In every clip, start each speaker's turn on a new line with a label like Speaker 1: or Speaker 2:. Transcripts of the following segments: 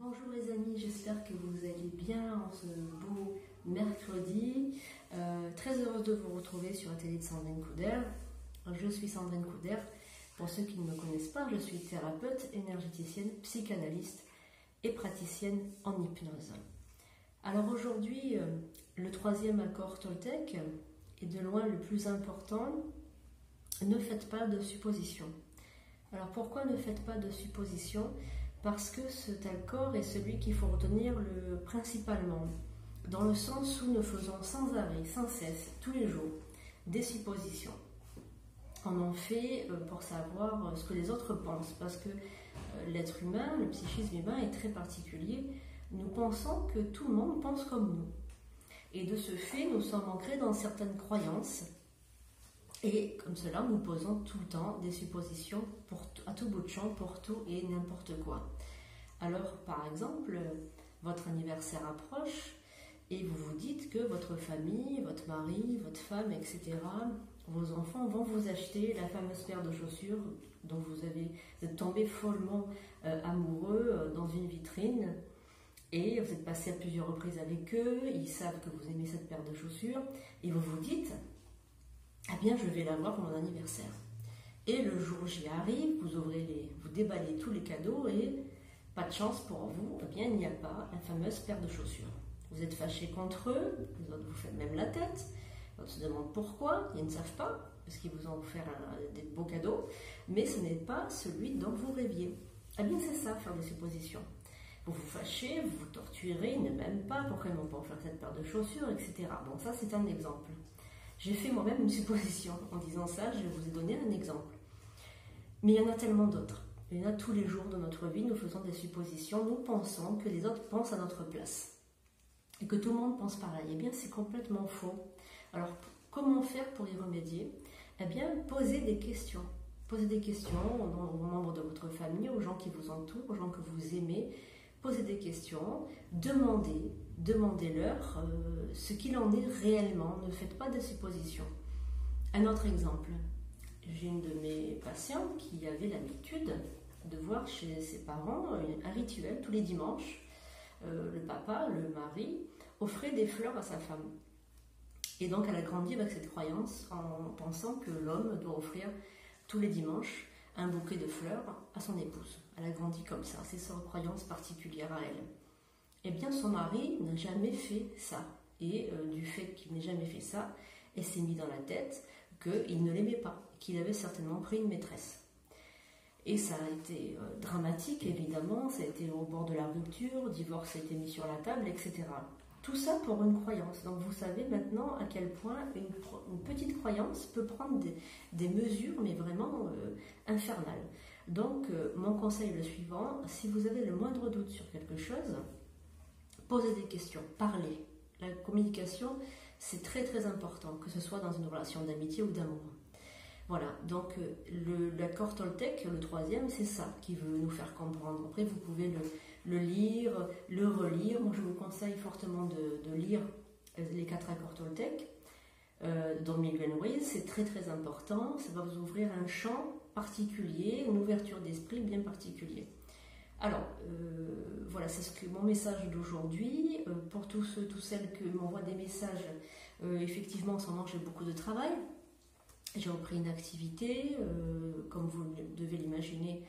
Speaker 1: Bonjour les amis, j'espère que vous allez bien en ce beau mercredi. Très heureuse de vous retrouver sur la télé de Sandrine Couder. Je suis Sandrine Couder. Pour ceux qui ne me connaissent pas, je suis thérapeute, énergéticienne, psychanalyste et praticienne en hypnose. Alors aujourd'hui, le troisième accord Toltec est de loin le plus important. Ne faites pas de suppositions. Alors pourquoi ne faites pas de suppositions? Parce que cet accord est celui qu'il faut retenir principalement, dans le sens où nous faisons sans arrêt, sans cesse, tous les jours, des suppositions. On en fait pour savoir ce que les autres pensent, parce que l'être humain, le psychisme humain est très particulier. Nous pensons que tout le monde pense comme nous. Et de ce fait, nous sommes ancrés dans certaines croyances. Et comme cela, nous posons tout le temps des suppositions à tout bout de champ pour tout et n'importe quoi. Alors, par exemple, votre anniversaire approche et vous vous dites que votre famille, votre mari, votre femme, etc., vos enfants vont vous acheter la fameuse paire de chaussures dont vous êtes tombé follement amoureux dans une vitrine. Et vous êtes passé à plusieurs reprises avec eux, ils savent que vous aimez cette paire de chaussures, et vous vous dites, ah bien je vais l'avoir pour mon anniversaire. Et le jour J arrive, vous déballez tous les cadeaux et pas de chance pour vous, eh bien il n'y a pas la fameuse paire de chaussures. Vous êtes fâché contre eux, les autres vous font même la tête, les autres se demandent pourquoi, ils ne savent pas, parce qu'ils vous ont offert des beaux cadeaux, mais ce n'est pas celui dont vous rêviez. Eh bien c'est ça, faire des suppositions. Vous vous fâchez, vous vous torturez, ils ne m'aiment pas, pourquoi ils m'ont pas offert cette paire de chaussures, etc. Bon, ça c'est un exemple. J'ai fait moi-même une supposition. En disant ça, je vous ai donné un exemple. Mais il y en a tellement d'autres. Il y en a tous les jours de notre vie, nous faisons des suppositions, nous pensons que les autres pensent à notre place. Et que tout le monde pense pareil. Eh bien, c'est complètement faux. Alors, comment faire pour y remédier? Eh bien, posez des questions. Posez des questions aux membres de votre famille, aux gens qui vous entourent, aux gens que vous aimez. Posez des questions, demandez-leur ce qu'il en est réellement, ne faites pas de suppositions. Un autre exemple, j'ai une de mes patientes qui avait l'habitude de voir chez ses parents un rituel tous les dimanches. Le papa, le mari, offrait des fleurs à sa femme. Et donc elle a grandi avec cette croyance en pensant que l'homme doit offrir tous les dimanches un bouquet de fleurs à son épouse. Elle a grandi comme ça, c'est sa croyance particulière à elle. Eh bien, son mari n'a jamais fait ça. Et du fait qu'il n'ait jamais fait ça, elle s'est mis dans la tête qu'il ne l'aimait pas, qu'il avait certainement pris une maîtresse. Et ça a été dramatique, évidemment, ça a été au bord de la rupture, le divorce a été mis sur la table, etc. Tout ça pour une croyance. Donc vous savez maintenant à quel point une petite croyance peut prendre des mesures, mais vraiment infernales. Donc mon conseil est le suivant, si vous avez le moindre doute sur quelque chose, posez des questions, parlez. La communication, c'est très très important, que ce soit dans une relation d'amitié ou d'amour. Voilà, donc l'accord Toltec, le troisième, c'est ça qui veut nous faire comprendre. Après, vous pouvez le lire, le relire. Moi, je vous conseille fortement de lire les 4 accords Toltec, dont Miguel Ruiz. C'est très très important. Ça va vous ouvrir un champ particulier, une ouverture d'esprit bien particulier. Alors, voilà, c'est mon message d'aujourd'hui. Pour tous ceux, toutes celles qui m'envoient des messages, effectivement, en ce moment, j'ai beaucoup de travail. J'ai repris une activité, comme vous devez l'imaginer,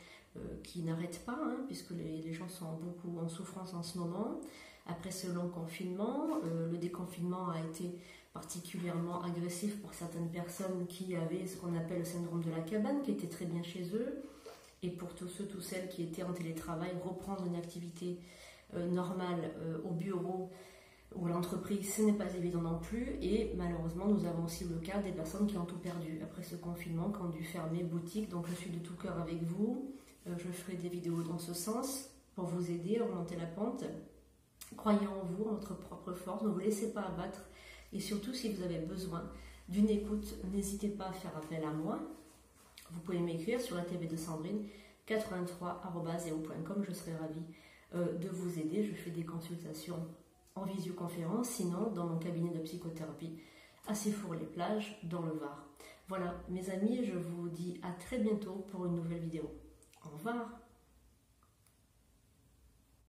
Speaker 1: qui n'arrête pas, hein, puisque les gens sont beaucoup en souffrance en ce moment. Après ce long confinement, le déconfinement a été particulièrement agressif pour certaines personnes qui avaient ce qu'on appelle le syndrome de la cabane, qui était très bien chez eux. Et pour tous ceux, toutes celles qui étaient en télétravail, reprendre une activité normale au bureau, ou l'entreprise, ce n'est pas évident non plus, et malheureusement nous avons aussi le cas des personnes qui ont tout perdu après ce confinement, qui ont dû fermer boutique. Donc je suis de tout cœur avec vous, je ferai des vidéos dans ce sens pour vous aider à remonter la pente. Croyez en vous, en votre propre force, ne vous laissez pas abattre, et surtout si vous avez besoin d'une écoute, n'hésitez pas à faire appel à moi. Vous pouvez m'écrire sur la TV de Sandrine 83@yahoo.com, je serai ravie de vous aider. Je fais des consultations en visioconférence, sinon dans mon cabinet de psychothérapie à Séfour-les-Plages dans le Var. Voilà mes amis, je vous dis à très bientôt pour une nouvelle vidéo. Au revoir.